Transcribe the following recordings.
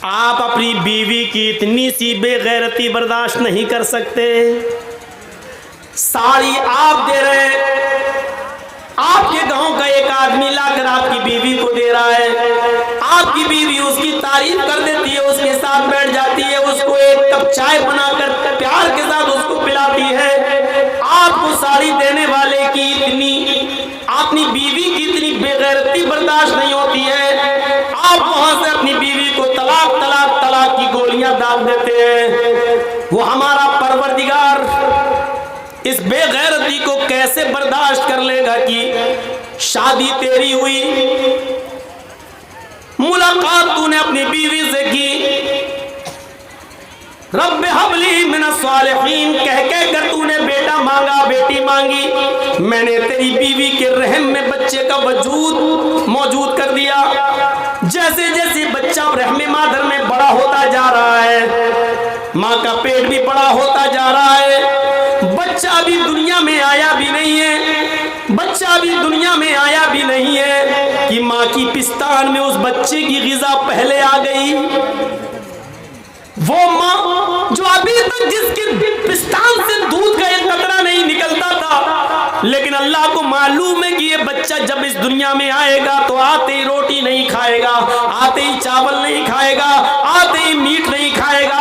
आप अपनी बीवी की इतनी सी बेगैरती बर्दाश्त नहीं कर सकते। साड़ी आप दे रहे हैं, आपके गांव का एक आदमी लाकर आपकी बीवी को दे रहा है, आपकी बीवी उसकी तारीफ कर देती है, उसके साथ बैठ जाती है, उसको एक कप चाय बनाकर प्यार के साथ उसको पिलाती है। आपको साड़ी देने वाले की इतनी, अपनी बीवी की इतनी बेगैरती बर्दाश्त नहीं होती है, आप वहां से अपनी बीवी को तलाक तलाक तलाक की गोलियां दाग देते हैं। वो हमारा परवरदिगार इस बेगैरती को कैसे बर्दाश्त कर लेगा कि शादी तेरी हुई, मुलाकात तूने अपनी बीवी से की, रब्बे हबली मिनस सालिहीन कह कह कर तूने बेटा मांगा, बेटी मांगी, मैंने तेरी बीवी के रहम में बच्चे का वजूद मौजूद कर दिया। जैसे जैसे बच्चा रहम मादर में बड़ा होता जा रहा है, माँ का पेट भी बड़ा होता जा रहा है, बच्चा अभी दुनिया में आया भी नहीं है, बच्चा अभी दुनिया में आया भी नहीं है कि माँ की पिस्तान में उस बच्चे की ग़िज़ा पहले आ गई। वो माँ जो अभी तक जिसके पिस्तान से दूध का एक कतरा नहीं निकलता था, लेकिन अल्लाह को मालूम है कि ये बच्चा जब इस दुनिया में आएगा तो आते ही रोटी नहीं खाएगा, आते ही चावल नहीं खाएगा, आते ही मीट नहीं खाएगा,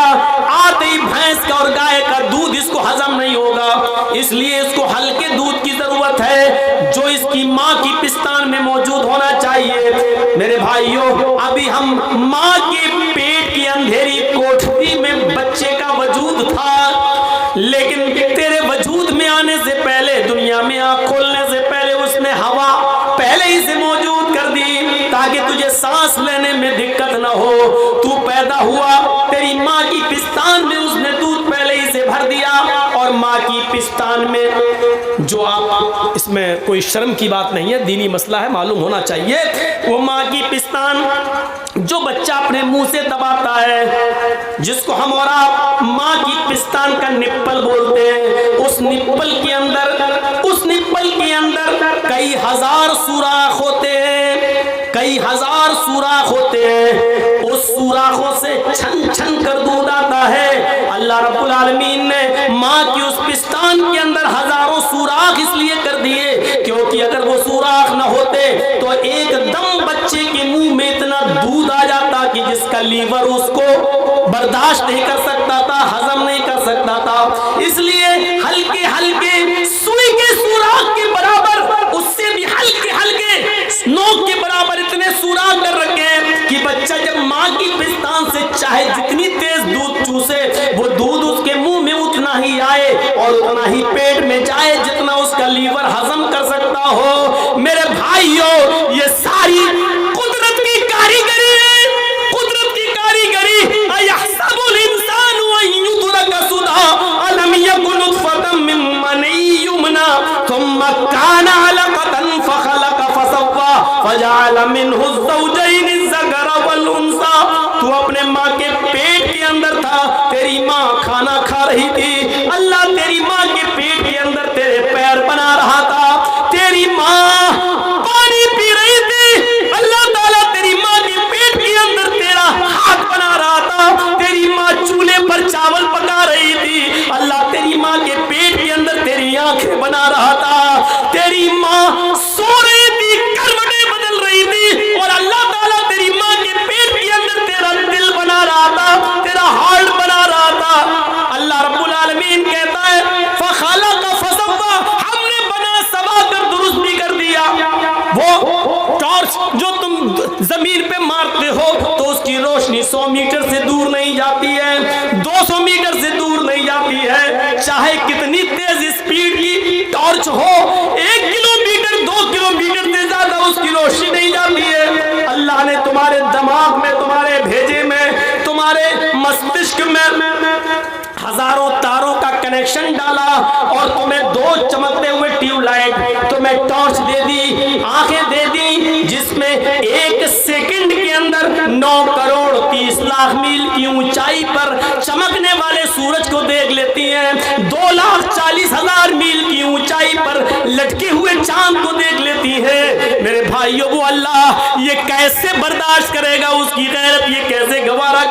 आते ही भैंस का और गाय का दूध इसको हजम नहीं होगा, इसलिए इसको हल्के दूध की जरूरत है जो इसकी माँ की पिस्तान में मौजूद होना चाहिए। मेरे भाइयों, अभी हम माँ के पेट की अंधेरी कोठरी में बच्चे का वजूद था, लेकिन तेरे वजूद में आने से पहले, दुनिया में आँख खोलने से पहले उसने हवा पहले ही से मौजूद कर दी ताकि तुझे सांस लेने में दिक्कत ना हो। तू पैदा हुआ, तेरी माँ की पिस्तान में उसने दूध पहले ही से भर दिया, और माँ की पिस्तान में जो आप, इसमें कोई शर्म की बात नहीं है, दीनी मसला है, मालूम होना चाहिए। वो माँ की पिस्तान जो बच्चा अपने मुंह से दबाता है, जिसको हम और आप माँ की पिस्तान का निप्पल बोलते हैं, उस निप्पल के अंदर कई हजार सुराख होते हैं, कई हजार सुराख होते हैं। उस सुराखों से छन छन कर दूध आता है। अल्लाह रब्बुल आलमीन ने माँ की उस पिस्तान के अंदर हजारों सुराख इसलिए कर दिए क्योंकि अगर वो सुराख न होते तो एकदम बच्चे के मुंह में इतना दूध आ जाता कि जिसका लीवर उसको बर्दाश्त नहीं कर सकता था, हजम नहीं कर सकता था। इसलिए हल्के हल्के सुई के सुराख के बराबर, उससे भी हल्के हल्के नोक के बराबर इतने सुराख कर रखे हैं कि बच्चा जब माँ की पिस्तान से चाहे जितनी तेज दूध चूसे, वो दूध उसके मुंह में उतना ही आए और उतना ही पेट में जाए जितना उसका लीवर हजम कर सकता हो। मेरे भाइयों, ये सारी कुदरत की कारीगरी है, कुदरत की कारीगरी। अयहसबुल इंसानु अन युतरका सुदा अलम यकुन नुतफतम मिन मनी युमना थुम्मा काना अलकतन फखलक फसव्वा फजअल मिनहु ज़ौजैनि ज़कर वल उन्सा। तू अपने माँ के पेट के अंदर था, तेरी माँ खाना खा रही थी, अल्लाह तेरी माँ के पेट के अंदर तेरे पैर बना रहा था, तेरी माँ पानी पी रही थी, अल्लाह ताला तेरी माँ के पेट के अंदर तेरा हाथ बना रहा था, तेरी माँ चूल्हे पर चावल पका रही थी, अल्लाह तेरी माँ के पेट के अंदर तेरी आंखें बना रहा था, तेरी माँ सो रही थी, करवटें बदल रही थी, और अल्लाह ताला तेरी माँ के पेट के अंदर तेरा दिल बना रहा था, तेरा हार्ट बना रहा था। अल्लाह रब्बुल आलमीन कहता है फखलक फसव्वा, हमने बना सवा कर दुरुस्त भी कर दिया। वो टॉर्च जो तुम जमीन पे मारते हो तो उसकी रोशनी 100 मीटर से दूर नहीं जाती है, 200 मीटर से दूर नहीं जाती है, चाहे कितनी तेज स्पीड की टॉर्च हो, 1 किलोमीटर 2 किलोमीटर से ज्यादा उसकी रोशनी नहीं जाती है। अल्लाह ने तुम्हारे दिमाग में, तुम्हारे भेजे में, तुम्हारे मस्तिष्क में हजारों तारों का कनेक्शन डाला और तुम्हें 2 चमकते हुए ट्यूबलाइट, तुम्हें टॉर्च दे दी, आंखें दे दी, जिसमें 1 सेकंड के अंदर 9 करोड़ 30 लाख मील की ऊंचाई पर चमकने वाले सूरज को देख लेती हैं, 2,40,000 मील की ऊंचाई पर लटके हुए चांद को देख लेती है। मेरे भाइयों, वो अल्लाह ये कैसे बर्दाश्त करेगा, उसकी गैरत ये कैसे गवारा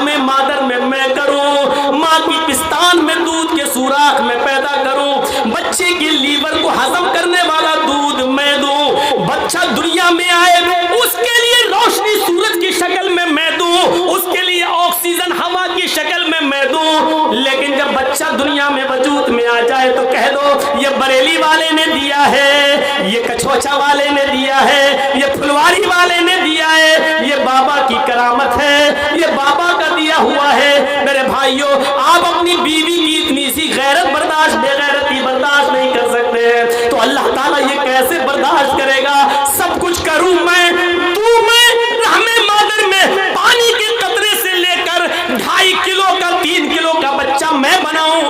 रहमे मादर में मैं करूं, माँ की पिस्तान में दूध के सुराख में पैदा करूं, बच्चे के लीवर को हजम करने वाला दूध मैं दूं, बच्चा दुनिया में आए उसके लिए रोशनी सूरज की शक्ल में मैं दूं, उसके लिए ऑक्सीजन हवा की शक्ल में मैं दूं। लेकिन जब बच्चा दुनिया में वजूद में आ जाए तो कह दो ये बरेली वाले ने दिया है, ये कछोचा वाले ने दिया है, ये फुलवारी वाले ने दिया है, ये बाबा की करामत है, ये बाबा का दिया हुआ है। मेरे भाइयों, आप अपनी बीवी की इतनी सी गैरत बर्दाश्त बेगैरती बर्दाश्त नहीं कर सकते हैं तो अल्लाह ताला ये कैसे बर्दाश्त करेगा? सब कुछ करूं मैं, तू मैं रहमे मादर में पानी के कतरे से लेकर 2.5 किलो का 3 किलो का बच्चा मैं बनाऊं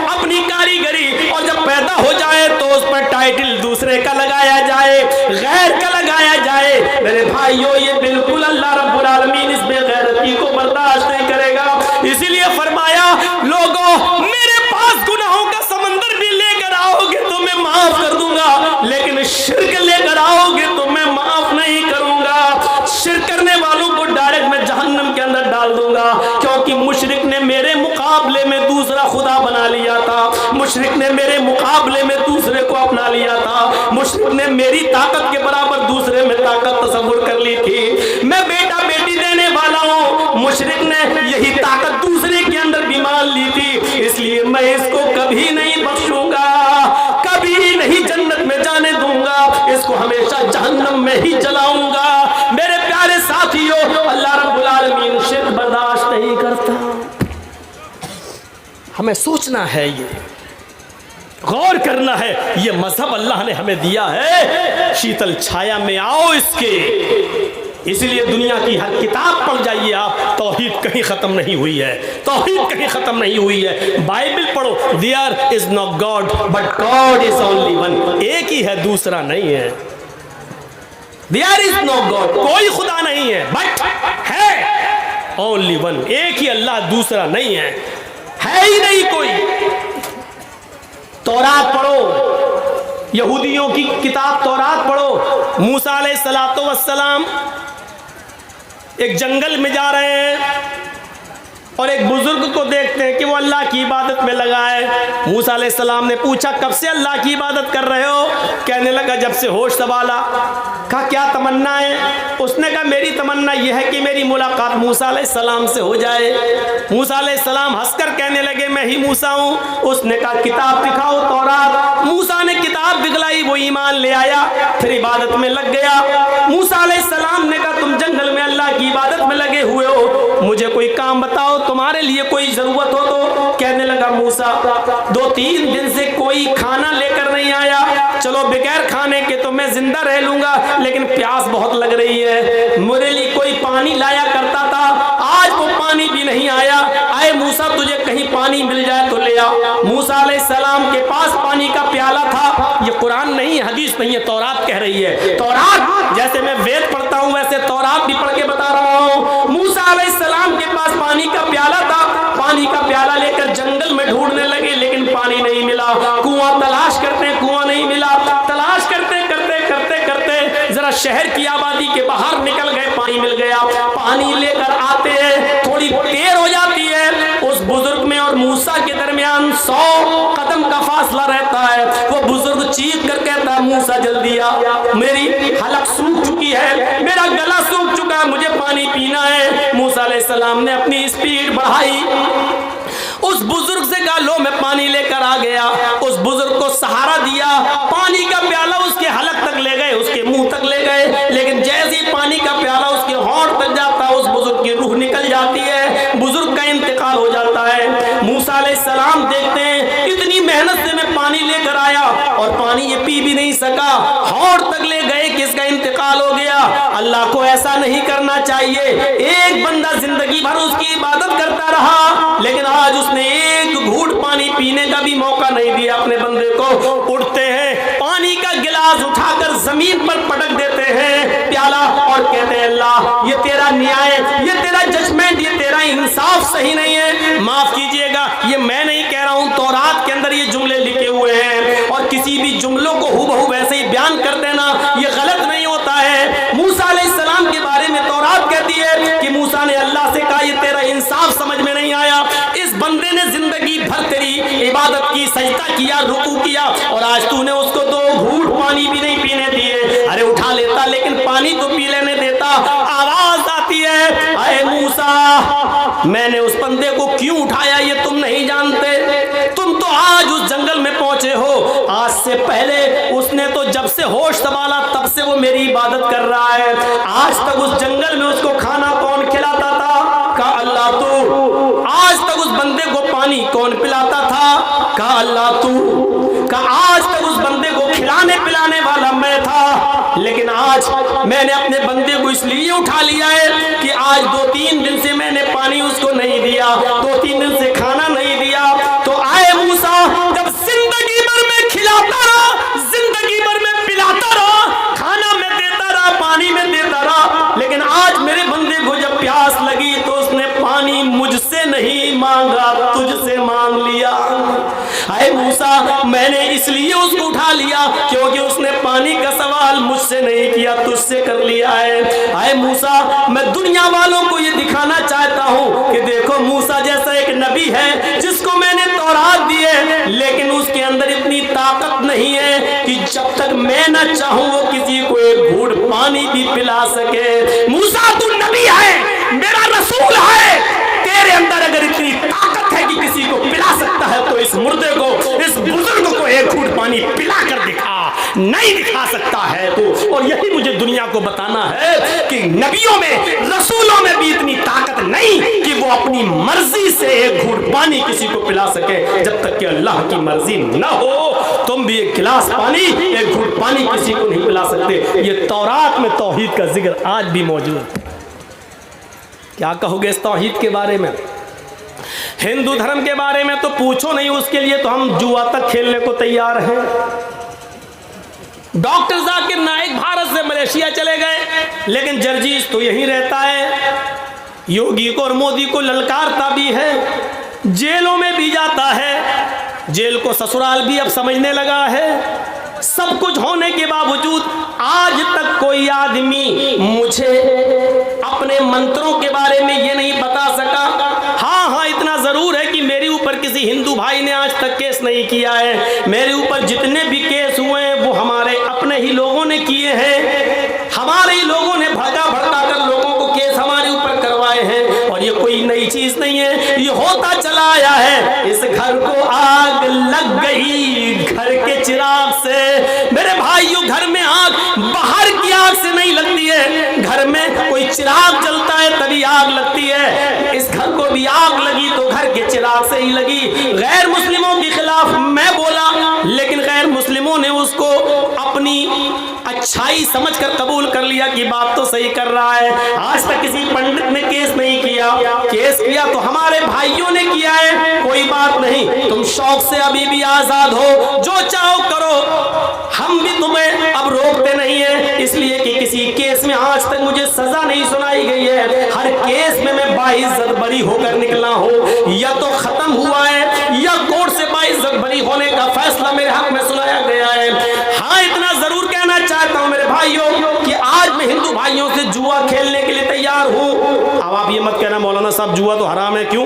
अपनी कारीगरी, और जब पैदा हो जाए तो उस पर टाइटल दूसरे का लगाया जाए, गैर का लगाया जाए। मेरे भाइयों, ये बिल्कुल अल्लाह रब्बुल आलमीन इस बेगैरती को बर्दाश्त नहीं करेगा। इसीलिए फरमाया, लोगों मेरे पास गुनाहों का समंदर भी लेकर आओगे तो मैं माफ कर दूंगा, लेकिन शिर्क लेकर आओगे तो मैं माफ नहीं करूंगा। शिर्क करने वालों को डायरेक्ट मैं जहन्नम के अंदर डाल दूंगा, क्योंकि मुशरिक ने मेरे मुकाबले में दूसरा खुदा बना लिया था, मुशरिक ने मेरे मुकाबले में दूसरे को अपना लिया था, मुशरिक ने मेरी ताकत के बराबर दूसरे में ताकत तस्वुर कर ली थी। मैं बेटा बेटी देने वाला हूं, मुशरिक ने यही ताकत दूसरे के अंदर भी मान ली थी। इसलिए मैं इसको कभी नहीं बख्शूंगा, कभी नहीं जन्नत में जाने दूंगा, इसको हमेशा जहन्नम में ही जलाऊंगा। मेरे प्यारे साथियों, अल्लाह रब्बुल आलमीन शिर्क बर्दाश्त नहीं करता। हमें सोचना है, ये गौर करना है, ये मजहब अल्लाह ने हमें दिया है, शीतल छाया में आओ इसके। इसलिए दुनिया की हर किताब पढ़ जाइए आप, तौहीद कहीं खत्म नहीं हुई है, तौहीद कहीं खत्म नहीं हुई है। बाइबल पढ़ो, there is no god but God is only one, एक ही है दूसरा नहीं है। देयर इज नो गॉड, कोई खुदा नहीं है, बट है ओनली वन, एक ही अल्लाह दूसरा नहीं है ही नहीं कोई। तौरात पढ़ो, यहूदियों की किताब तौरात पढ़ो। मूसा अलैहिस्सलातो वस्सलाम एक जंगल में जा रहे हैं और एक बुजुर्ग को देखते हैं कि वो अल्लाह की इबादत में लगा है। मूसा अलैहिस्सलाम ने पूछा, कब से अल्लाह की इबादत कर रहे हो? कहने लगा, जब से होश संभाला। कहा, क्या तमन्ना है? उसने कहा, मेरी तमन्ना यह है कि मेरी मुलाकात मूसा अलैहिस्सलाम से हो जाए। मूसा अलैहिस्सलाम हंसकर कहने लगे, मैं ही मूसा हूँ। उसने कहा, किताब दिखाओ तौरात। मूसा ने किताब दिखलाई, वो ईमान ले आया, फिर इबादत में लग गया। मूसा अलैहिस्सलाम ने कहा, तुम जंगल में अल्लाह की इबादत में लगे हुए हो, मुझे कोई काम बताओ, तुम्हारे लिए कोई जरूरत हो तो। कहने लगा मूसा, 2-3 दिन से कोई खाना लेकर नहीं आया, चलो बगैर खाने के तो मैं जिंदा रह लूंगा, लेकिन प्यास बहुत लग रही है। मेरे लिए कोई पानी लाया करता था, आज वो पानी भी नहीं आया। आए मूसा, तुझे कहीं पानी मिल जाए तो ले आ। मूसा अलैहिस्सलाम के पास पानी का प्याला था। ये कुरान नहीं है, हदीस नहीं है, तौरात कह रही है। तौरात जैसे मैं वेद पढ़ता हूँ वैसे तौरात भी पढ़ के बता रहा हूँ। मूसा अलैहिस्सलाम के पास पानी का प्याला था, पानी का प्याला लेकर जंगल में ढूंढने लगे, लेकिन पानी नहीं मिला। कुआं तलाश करते, कुआं नहीं मिला। तलाश करते करते करते करते जरा शहर की आबादी के बाहर निकल गए, पानी मिल गया। पानी लेकर आते हैं, थोड़ी देर हो जाती है, उस बुजुर्ग में और मूसा के दरमियान 100 कदम का फासला रहता है। वो बुजुर्ग चीख कर कहता है, मूसा जल्दी आ, मेरी हलक सूख चुकी है, मेरा गला सूख चुका है, मुझे पानी पीना है। मूसा अलैहिस्सलाम ने अपनी स्पीड बढ़ाई, उस बुजुर्ग से कहा, लो मैं पानी लेकर आ गया। उस बुजुर्ग को सहारा दिया, पानी का प्याला उसके हलक तक ले गए, उसके मुंह तक ले गए, लेकिन जैसे ही पानी का प्याला उसके होंठ तक जाता, उस बुजुर्ग की रूह निकल जाती है, बुजुर्ग का इंतकाल हो जाता है। मूसा अलैहिस्सलाम देखते हैं, इतनी मेहनत से मैं पानी लेकर आया और पानी ये पी भी नहीं सका, होंठ तक ले गए कि इसका इंतकाल हो गया। अल्लाह को ऐसा नहीं करना चाहिए। एक बंदा जिंदगी भर उसकी इबादत करता रहा, लेकिन आज उसने एक घूंट पानी पीने का भी मौका नहीं दिया अपने बंदे को। उठते हैं, पानी का गिलास उठाकर जमीन पर पटक देते हैं प्याला और कहते हैं, अल्लाह ये तेरा न्याय, ये तेरा जजमेंट, ये तेरा इंसाफ सही नहीं है, माफ कीजिएगा। ये मैं नहीं कह रहा हूं, तौरात के अंदर ये जुमले लिखे हुए हैं, और किसी भी जुमलों को हूबहू वैसे ही बयान कर देना ये गलत नहीं होता है। मूसा अलैहिस्सलाम के बारे में तौरात कहती है कि मूसा ने अल्लाह से कहा, ये तेरा इंसाफ किया, रुकू किया, और आज तूने उसको 2 घूंट पानी भी नहीं पीने दिए। अरे उठा लेता लेकिन पानी तो पी लेने देता। आवाज आती है, अरे मूसा, मैंने उस बंदे को क्यों उठाया ये तुम नहीं जानते। तुम तो आज उस जंगल में पहुंचे हो, आज से पहले उसने तो जब से होश संभाला तब से वो मेरी इबादत कर रहा है। आज तक उस जंगल में उसको खाना कौन खिलाता था? कहा अल्लाह तू। आज तक उस बंदे को पानी कौन पिलाता था? कहा अल्लाह तू। कहा आज तक उस बंदे को खिलाने पिलाने वाला मैं था, लेकिन आज मैंने अपने बंदे को इसलिए उठा लिया है कि आज 2-3 दिन से मैंने पानी उसको नहीं दिया, 2-3 दिन से खाना नहीं दिया। तो आए मूसा, जब जिंदगी भर में खिलाता रहा, जिंदगी भर में पिलाता रहा, खाना में देता रहा, पानी में देता रहा, लेकिन आज मेरे बंदे को जब प्यास लगी तो उसने पानी मुझसे नहीं मांगा, तुझसे मांग लिया। आए मूसा, मैंने इसलिए उसको उठा लिया क्योंकि उसने पानी का सवाल मुझसे नहीं किया, तुझसे कर लिया है। आए मूसा, मैं दुनिया वालों को ये दिखाना चाहता हूँ कि देखो मूसा जैसा एक नबी है जिसको मैंने तौरात दी है, लेकिन उसके अंदर इतनी ताकत नहीं है कि जब तक मैं न चाहूं वो किसी को एक घूंट पानी भी पिला सके। मूसा, तू नबी है, मेरा रसूल है, तेरे अंदर अगर इतनी ताकत है कि किसी को पिला सकता है तो इस मुर्दे को, इस बुजुर्ग को एक घूंट पानी पिला कर दिखा। नहीं दिखा सकता है तो, और यही मुझे दुनिया को बताना है कि नबियों में, रसूलों में भी इतनी ताकत नहीं कि वो अपनी मर्जी से एक घूंट पानी किसी को पिला सके। जब तक कि अल्लाह की मर्जी ना हो तुम भी एक गिलास पानी, एक घूंट पानी किसी को नहीं पिला सकते। ये तौरात में तौहीद का जिक्र आज भी मौजूद है। क्या कहोगे इस तौहीद के बारे में? हिंदू धर्म के बारे में तो पूछो नहीं, उसके लिए तो हम जुआ तक खेलने को तैयार हैं। डॉक्टर जाकिर नाइक भारत से मलेशिया चले गए, लेकिन जर्जीस तो यहीं रहता है। योगी को और मोदी को ललकारता भी है, जेलों में भी जाता है, जेल को ससुराल भी अब समझने लगा है। सब कुछ होने के बावजूद आज तक कोई आदमी मुझे अपने मंत्रों के बारे में ये नहीं बता सका। हाँ, इतना जरूर है कि मेरे ऊपर किसी हिंदू भाई ने आज तक केस नहीं किया है। मेरे ऊपर जितने भी केस हुए हैं वो हमारे अपने ही लोगों ने किए हैं। हमारे ही लोगों ने भड़का भड़का कर लोगों को केस हमारे ऊपर करवाए हैं, और ये कोई नई चीज नहीं है, ये होता चला आया है। इस घर को आग लग गई घर के चिराग से। मेरे भाइयों, घर में आग बाहर की आग से नहीं लगती है, घर में कोई चिराग जलता है तभी आग लगती है। इस घर को भी आग लगी तो घर के चिराग से ही लगी। गैर मुस्लिमों के खिलाफ मैं बोला, लेकिन गैर मुस्लिमों ने उसको अपनी अच्छाई समझकर कबूल कर लिया कि बात तो सही कर रहा है। आज तक किसी पंडित ने केस नहीं किया, केस किया तो हमारे भाइयों ने किया है। कोई बात नहीं, तुम शौक से अभी भी आजाद हो, जो चाहो करो, हम भी तुम्हें अब रोकते नहीं है, इसलिए कि किसी केस में आज तक मुझे सजा नहीं सुनाई गई है। हर केस में मैं बाइज्जत बरी होकर निकला हूँ, या तो खत्म हुआ है या कोर्ट से बाइज्जत बरी होने का फैसला मेरे हक में सुनाया गया है। हाँ, इतना जरूर कहना चाहता हूँ मेरे भाइयों कि आज मैं हिंदू भाइयों से जुआ खेलने के लिए तैयार हूँ। अब आप ये मत कहना मौलाना साहब जुआ तो हराम है, क्यों?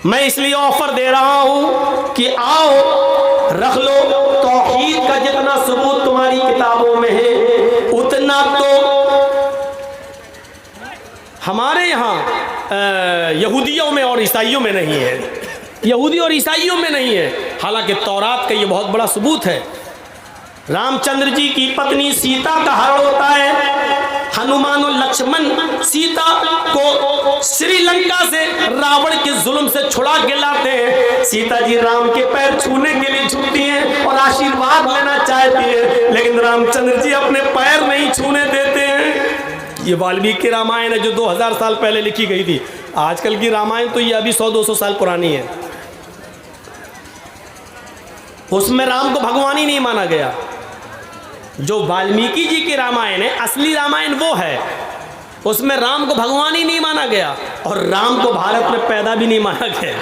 मैं इसलिए ऑफर दे रहा हूं कि आओ रख लो, तौहीद का जितना सबूत तुम्हारी किताबों में है उतना तो हमारे यहाँ यहूदियों में और ईसाइयों में नहीं है। यहूदी और ईसाइयों में नहीं है, हालांकि तौरात का ये बहुत बड़ा सबूत है। रामचंद्र जी की पत्नी सीता का हरण होता है। हनुमान और लक्ष्मण सीता को श्रीलंका से रावण के जुल्म से छुड़ा के लाते हैं। सीता जी राम के पैर छूने के लिए झुकती हैं और आशीर्वाद लेना चाहती है, लेकिन रामचंद्र जी अपने पैर नहीं छूने देते हैं। ये वाल्मीकि रामायण है जो 2000 साल पहले लिखी गई थी। आजकल की रामायण तो ये अभी 100-200 साल पुरानी है। उसमें राम को भगवान ही नहीं माना गया। जो वाल्मीकि जी की रामायण है, असली रामायण वो है, उसमें राम को भगवान ही नहीं माना गया और राम को भारत में पैदा भी नहीं माना गया।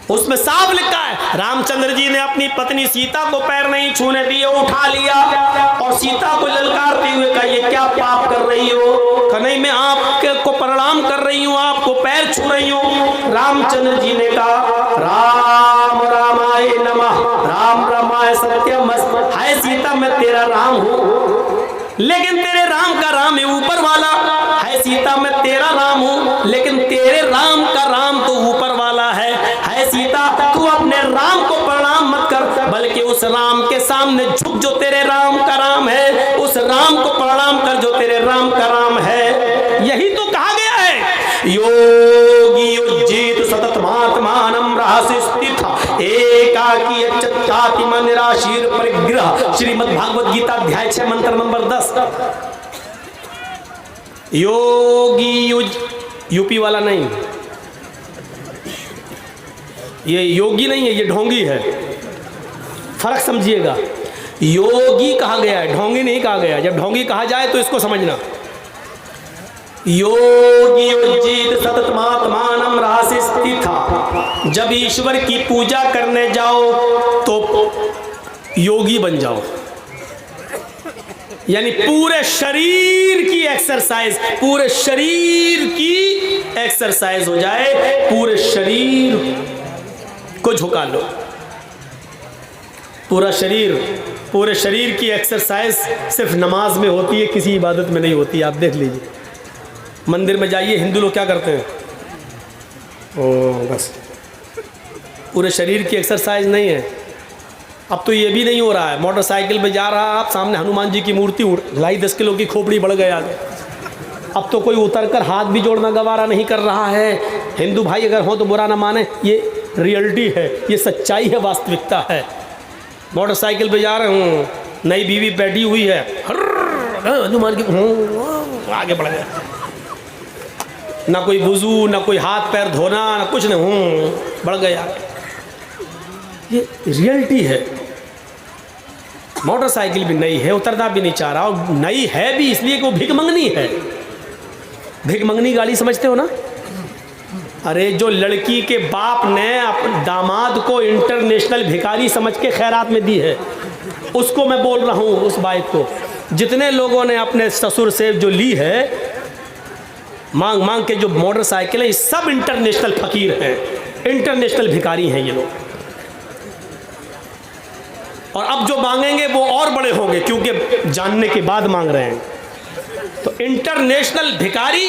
उसमें साफ लिखा है रामचंद्र जी ने अपनी पत्नी सीता को पैर नहीं छूने दिए, उठा लिया और सीता को ललकारते हुए कहा ये क्या पाप कर रही हो? कहा नहीं मैं आपको प्रणाम कर रही हूँ, आपको पैर छू रही हूँ। रामचंद्र जी ने कहा राम रामाय नमः, राम रामाय सत्यम, हाय सीता मैं तेरा राम हूँ लेकिन तेरे राम का राम है ऊपर वाला, है सीता मैं तेरा राम हूँ लेकिन तेरे राम का राम तो ऊपर वाला है सीता तू अपने राम को प्रणाम मत कर बल्कि उस राम के सामने झुक जो तेरे राम का राम है, उस राम को प्रणाम कर जो तेरे राम का राम है। यही तो कहा गया है योगी युज्जित सतत महात्मानं रहस्य स्थित एकाकी अच्युताति मन निराशीर परिग्रह। श्रीमद् भागवत गीता अध्याय 6 मंत्र नंबर 10। योगी युज यूपी वाला नहीं, ये योगी नहीं है, ये ढोंगी है, फर्क समझिएगा। योगी कहा गया है, ढोंगी नहीं कहा गया। जब ढोंगी कहा जाए तो इसको समझना। योगी उज्जित सततमात्मानं रहस्य स्थिता, जब ईश्वर की पूजा करने जाओ तो योगी बन जाओ, यानी पूरे शरीर की एक्सरसाइज, पूरे शरीर की एक्सरसाइज हो जाए, पूरे शरीर को झुका लो। पूरे शरीर की एक्सरसाइज सिर्फ नमाज में होती है, किसी इबादत में नहीं होती। आप देख लीजिए, मंदिर में जाइए, हिंदू लोग क्या करते हैं, ओ बस पूरे शरीर की एक्सरसाइज नहीं है। अब तो ये भी नहीं हो रहा है, मोटरसाइकिल पे जा रहा आप, सामने हनुमान जी की मूर्ति ढाई 10 किलो की खोपड़ी बढ़ गया। अब तो कोई उतरकर हाथ भी जोड़ना गवारा नहीं कर रहा है। हिंदू भाई अगर हो तो बुरा ना माने, ये रियलिटी है, ये सच्चाई है, वास्तविकता है। मोटरसाइकिल पे जा रहे हूँ, नई बीवी बैठी हुई है, हनुमान की आगे बढ़ गया, ना कोई वुजू, ना कोई हाथ पैर धोना, ना कुछ नहीं, बढ़ गया। ये रियलिटी है। मोटरसाइकिल भी नई है, उतरना भी नहीं चाह रहा, और नई है भी इसलिए कि वो भिख मंगनी है। भिख मंगनी गाड़ी समझते हो ना? अरे जो लड़की के बाप ने अपने दामाद को इंटरनेशनल भिखारी समझ के खैरात में दी है, उसको मैं बोल रहा हूँ, उस बाइक को। जितने लोगों ने अपने ससुर से जो ली है मांग मांग के, जो मोटरसाइकिल है, ये सब इंटरनेशनल फकीर हैं, इंटरनेशनल भिखारी हैं ये लोग। और अब जो मांगेंगे वो और बड़े होंगे, क्योंकि जानने के बाद मांग रहे हैं। तो इंटरनेशनल भिखारी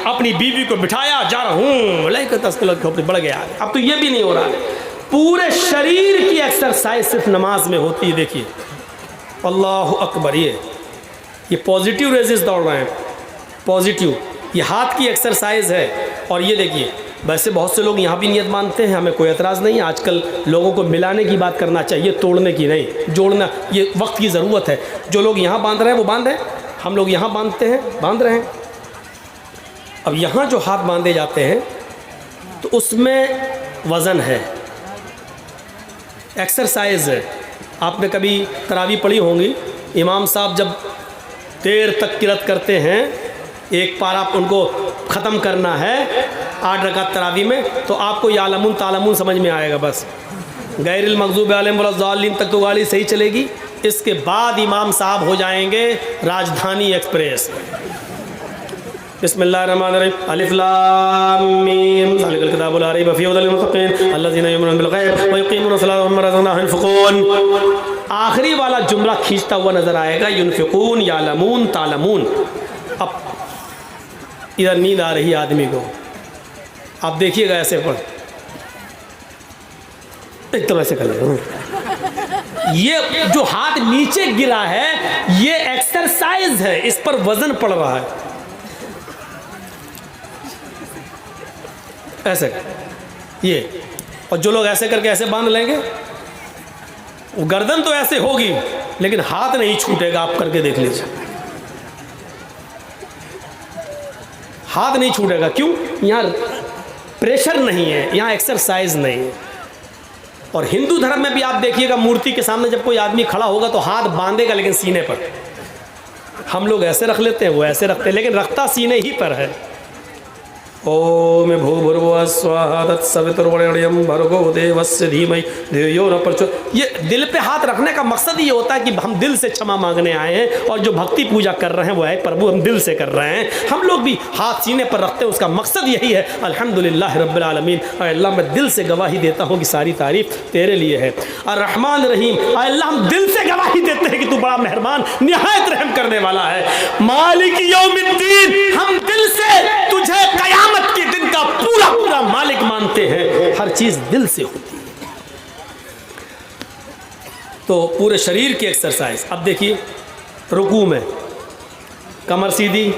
अपनी बीवी को बिठाया, जा रहा हूँ, लेकर 10 किलो खोपड़ी बढ़ गया। अब तो ये भी नहीं हो रहा है। पूरे शरीर की एक्सरसाइज सिर्फ नमाज में होती है। देखिए, अल्लाह अकबर, ये पॉजिटिव रेजेस दौड़ रहे हैं, पॉजिटिव। ये हाथ की एक्सरसाइज है। और ये देखिए, वैसे बहुत से लोग यहाँ भी नियत मानते हैं, हमें कोई एतराज़ नहीं है। आजकल लोगों को मिलाने की बात करना चाहिए, तोड़ने की नहीं, जोड़ना। ये वक्त की ज़रूरत है। जो लोग यहाँ बांध रहे हैं वो बांध रहे हैं, हम लोग यहाँ बांधते हैं, बांध रहे हैं। अब यहाँ जो हाथ बांधे जाते हैं तो उसमें वज़न है, एक्सरसाइज है। आपने कभी तरावी पढ़ी होंगी, इमाम साहब जब देर तक किरत करते हैं, एक पारा उनको ख़त्म करना है 8 रकात तरावी में, तो आपको यालमुन तालमुन समझ में आएगा। बस गैरिल मग़ज़ूबि अलैहिम वलद्दाल्लीन तक तो गाड़ी सही चलेगी। इसके बाद इमाम साहब हो जाएंगे राजधानी एक्सप्रेस। बिस्मिल्लाहिर्रहमानिर्रहीम, अलिफ लाम मीम, ज़ालिकल किताबु ला रैब फ़ीहि हुदल लिल्मुत्तक़ीन अल्लज़ीना युमिनूना बिल ग़ैब व युक़ीमूना अस्सलाता व मिम्मा रज़क़नाहुम युनफ़िक़ून। आखिरी वाला जुमला खींचता हुआ नज़र आएगा, युनफ़िक़ून, यालमून, तालमून। अब इधर नींद आ रही है आदमी को, आप देखिएगा ऐसे पढ़, एकदम ऐसे कर लो। ये जो हाथ नीचे गिरा है ये एक्सरसाइज है, इस पर वजन पड़ रहा है। ऐसे ये, और जो लोग ऐसे करके ऐसे बांध लेंगे, वो गर्दन तो ऐसे होगी लेकिन हाथ नहीं छूटेगा। आप करके देख लीजिए, हाथ नहीं छूटेगा। क्यों? यहाँ प्रेशर नहीं है, यहाँ एक्सरसाइज नहीं है। और हिंदू धर्म में भी आप देखिएगा, मूर्ति के सामने जब कोई आदमी खड़ा होगा तो हाथ बांधेगा, लेकिन सीने पर। हम लोग ऐसे रख लेते हैं, वो ऐसे रखते हैं, लेकिन रखता सीने ही पर है। ओम भूर्भुवः स्वः तत्सवितुर्वरेण्यं भर्गो देवस्य धीमहि धियो न प्रचोदयात्। ये दिल पे हाथ रखने का मकसद ये होता है कि हम दिल से क्षमा मांगने आए हैं, और जो भक्ति पूजा कर रहे हैं वो है प्रभु हम दिल से कर रहे हैं। हम लोग भी हाथ सीने पर रखते हैं, उसका मकसद यही है अल्हम्दुलिल्लाह रब्बिल आलमीन, अल्लाह मैं दिल से गवाही देता हूँ कि सारी तारीफ तेरे लिए है। और रहमान रहीम, अल्लाह हम दिल से गवाही देते हैं कि तू बड़ा मेहरबान निहायत रहम करने वाला है। मालिक यौमिद्दीन, हम दिल से तुझे कयामत के दिन का पूरा पूरा मालिक मानते हैं। हर चीज दिल से होती है। तो पूरे शरीर की एक्सरसाइज। अब देखिए रुकू में कमर सीधी,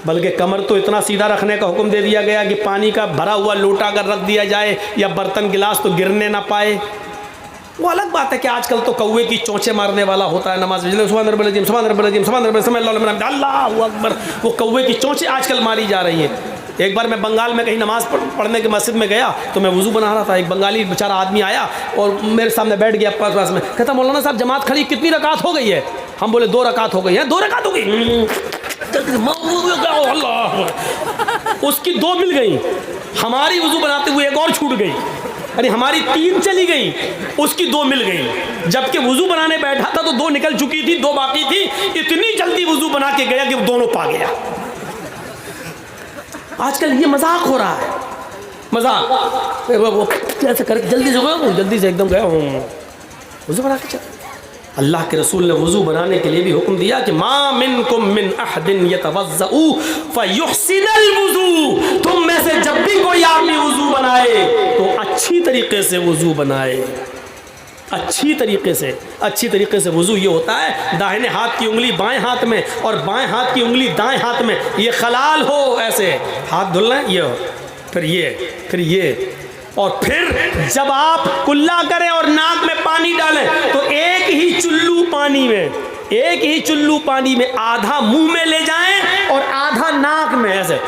बल्कि कमर तो इतना सीधा रखने का हुक्म दे दिया गया कि पानी का भरा हुआ लोटा अगर रख दिया जाए या बर्तन गिलास तो गिरने ना पाए। वो अलग बात है कि आजकल तो कौवे की चोंचे मारने वाला होता है नमाज में, सुभान रब्बिल अज़ीम सुभान रब्बिल अज़ीम सुभान रब्बिल अज़ीम अल्लाहु अकबर, वो कौवे की चोंचे आजकल मारी जा रही हैं। एक बार मैं बंगाल में कहीं नमाज पढ़ने के मस्जिद में गया तो मैं वुज़ू बना रहा था, एक बंगाली बेचारा आदमी आया और मेरे सामने बैठ गया पास में, कहता मौलाना साहब जमात खड़ी कितनी रकात हो गई है? हम बोले 2 रकात हो गई है। 2 रकात हो गई? उसकी 2 मिल गई, हमारी वुज़ू बनाते हुए एक और छूट गई, यानी हमारी 3 चली गई, उसकी 2 मिल गई। जबकि वुज़ू बनाने बैठा था तो 2 निकल चुकी थी, 2 बाकी थी। इतनी जल्दी वुज़ू बना के गया कि वो दोनों पा गया। आजकल ये मजाक हो रहा है, मजाक। वो कैसे करके जल्दी से गया, जल्दी से एकदम गया वुज़ू बना के चल। अल्लाह के रसूल ने वुज़ू बनाने के लिए भी हुक्म दिया कि मा मिनकुम मिन अहदिन यतवज़्ज़उ फयुहसिनुल वुज़ू, तुम में से जब भी कोई आदमी वुज़ू बनाए तो अच्छी तरीके से वुज़ू बनाए। अच्छी तरीके से वुज़ू ये होता है दाहिने हाथ की उंगली बाएं हाथ में और बाएं हाथ की उंगली दाएं हाथ में, ये खलाल हो, ऐसे हाथ धुलना ये हो, फिर ये और फिर जब आप कुल्ला करें और नाक में पानी डालें तो एक ही चुल्लू पानी में आधा मुंह में ले जाएं और आधा नाक में, ऐसे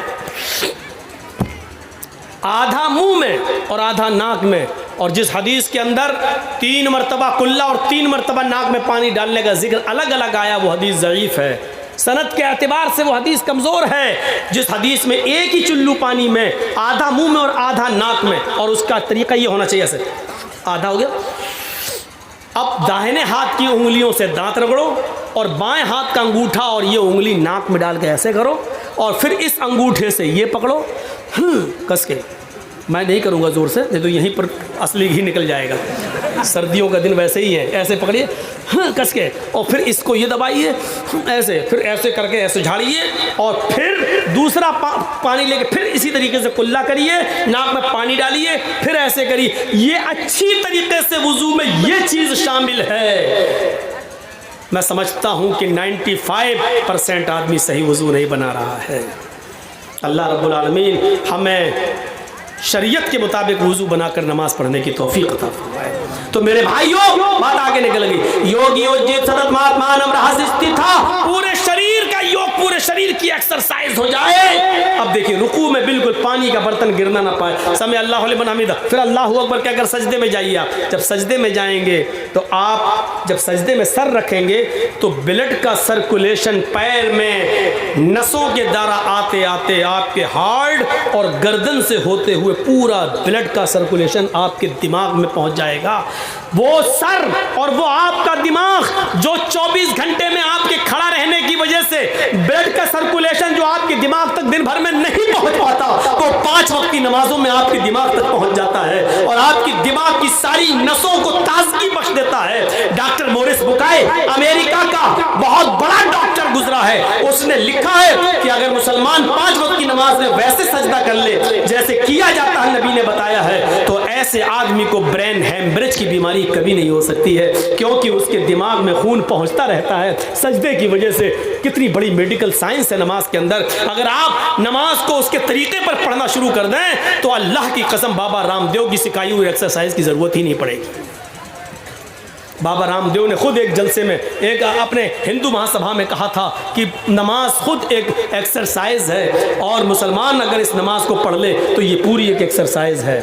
आधा मुंह में और आधा नाक में। और जिस हदीस के अंदर 3 मरतबा कुल्ला और 3 मरतबा नाक में पानी डालने का जिक्र अलग अलग आया, वो हदीस ज़ईफ़ है, सनद के एतबार से वो हदीस कमज़ोर है। जिस हदीस में एक ही चुल्लू पानी में आधा मुंह में और आधा नाक में, और उसका तरीका ये होना चाहिए, ऐसे आधा हो गया। अब दाहिने हाथ की उंगलियों से दांत रगड़ो और बाएं हाथ का अंगूठा और ये उंगली नाक में डाल के ऐसे करो, और फिर इस अंगूठे से ये पकड़ो कस के। मैं नहीं करूँगा ज़ोर से, नहीं तो यहीं पर असली घी निकल जाएगा। सर्दियों का दिन वैसे ही है, ऐसे पकड़िए कस के, और फिर इसको ये दबाइए ऐसे, फिर ऐसे करके ऐसे झाड़िए, और फिर दूसरा पानी लेके फिर इसी तरीके से कुल्ला करिए, नाक में पानी डालिए, फिर ऐसे करिए। ये अच्छी तरीके से वुज़ू में ये चीज़ शामिल है। मैं समझता हूँ कि 95% आदमी सही वुज़ू नहीं बना रहा है। अल्लाह रब्बुल आलमीन हमें शरीयत के मुताबिक वुज़ू बनाकर नमाज पढ़ने की तौफीक अता फरमाए। तो मेरे भाइयों, बात आगे निकल गई। योग योजित सतत महात्मानम रहस्य था, पूरे शरीर का योग, पूरे शरीर की एक्सरसाइज हो जाए। अब देखिए रुकू में बिल्कुल पानी का बर्तन गिरना ना पाए, समय अल्लाह लिमन हमीदा, फिर अल्लाहु अकबर कहकर सजदे में जाइए। आप जब सजदे में जाएंगे तो आप जब सजदे में सर रखेंगे तो ब्लड का सर्कुलेशन पैर में नसों के द्वारा आते आते आपके हार्ट और गर्दन से होते हुए पूरा ब्लड का सर्कुलेशन आपके दिमाग में पहुंच जाएगा। वो सर और वो आपका दिमाग जो 24 घंटे में आपके खड़ा रहने की वजह से ब्लड का सर्कुलेशन जो आपके दिमाग तक दिन भर में नहीं पहुंच पाता, वो 5 वक्त की नमाजों में आपके दिमाग तक पहुंच जाता है और आपकी दिमाग की सारी नसों को ताजगी बख्श देता है। डॉक्टर मोरिस बुकाय, अमेरिका का बहुत बड़ा डॉक्टर गुजरा है, उसने लिखा है कि अगर मुसलमान 5 वक्त की नमाज में वैसे सजदा कर ले जैसे किया जाता है, नबी ने बताया है, तो ऐसे आदमी को ब्रेन हेमरेज की बीमारी कभी नहीं हो सकती है, क्योंकि उसके दिमाग में खून पहुंचता रहता है सजदे की वजह से। कितनी बड़ी मेडिकल साइंस है नमाज के अंदर। अगर आप नमाज को उसके तरीके पर पढ़ना शुरू कर दें तो अल्लाह की कसम बाबा रामदेव की सिखाई हुई एक्सरसाइज की जरूरत ही नहीं पड़ेगी। बाबा रामदेव ने खुद एक जलसे में एक अपने हिंदू महासभा में कहा था कि नमाज खुद एक एक्सरसाइज है और मुसलमान अगर इस नमाज को पढ़ ले तो ये पूरी एक एक्सरसाइज है।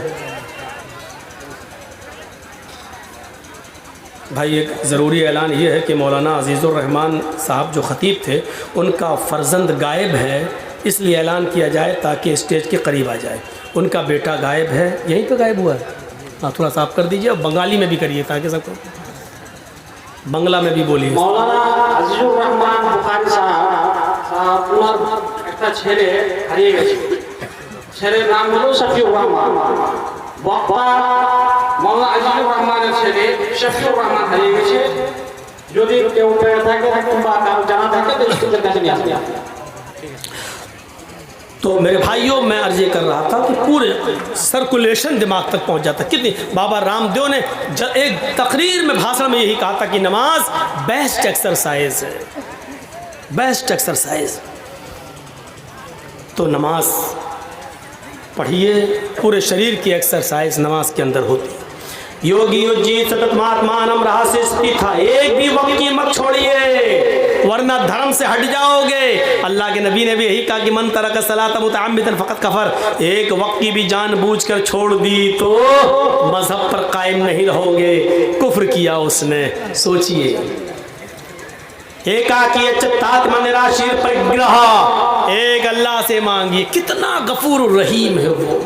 भाई एक ज़रूरी ऐलान ये है कि मौलाना अजीज़ुर रहमान साहब जो ख़तीब थे, उनका फ़र्जंद गायब है इसलिए ऐलान किया जाए ताकि स्टेज के करीब आ जाए। उनका बेटा गायब है, यहीं तो गायब हुआ है। हाँ, थोड़ा सा आप कर दीजिए और बंगाली में भी करिए ताकि सबको বাংলা में भी बोलिए। মৌলানা আজিজুর রহমান বুখারী সাহেব ওনার একটা ছেলে হারিয়ে গেছে, ছেলের নাম হলো শফিউর রহমান। বক্তা মৌলানা আজিজুর রহমানের ছেলে শফিউর রহমান হারিয়ে গেছে। যদি কেউ পেয়ে থাকে কিংবা কারো জানা থাকে তো স্কুলের কাছে নিয়ে আসবে। तो मेरे भाइयों, मैं अर्ज कर रहा था कि पूरे सर्कुलेशन दिमाग तक पहुंच जाता। कितनी बाबा रामदेव ने एक तकरीर में भाषण में यही कहा था कि नमाज बेस्ट एक्सरसाइज है, बेस्ट एक्सरसाइज। तो नमाज पढ़िए, पूरे शरीर की एक्सरसाइज नमाज के अंदर होती है। योगी जी सतत महात्मानम रहा से था, एक भी वक्त की मत छोड़िए वरना धर्म से हट जाओगे। अल्लाह के नबी ने भी यही कहा कि मन तरक सलात मुतअम्मिदन फ़क़त कफ़र। एक वक्त की भी जानबूझकर छोड़ दी तो मजहब पर कायम नहीं रहोगे, कुफ्र किया उसने। सोचिए, एकाकी चित्तात्मा निराशीर परिग्रह, एक अल्लाह से मांगिए, कितना गफूर रहीम है वो।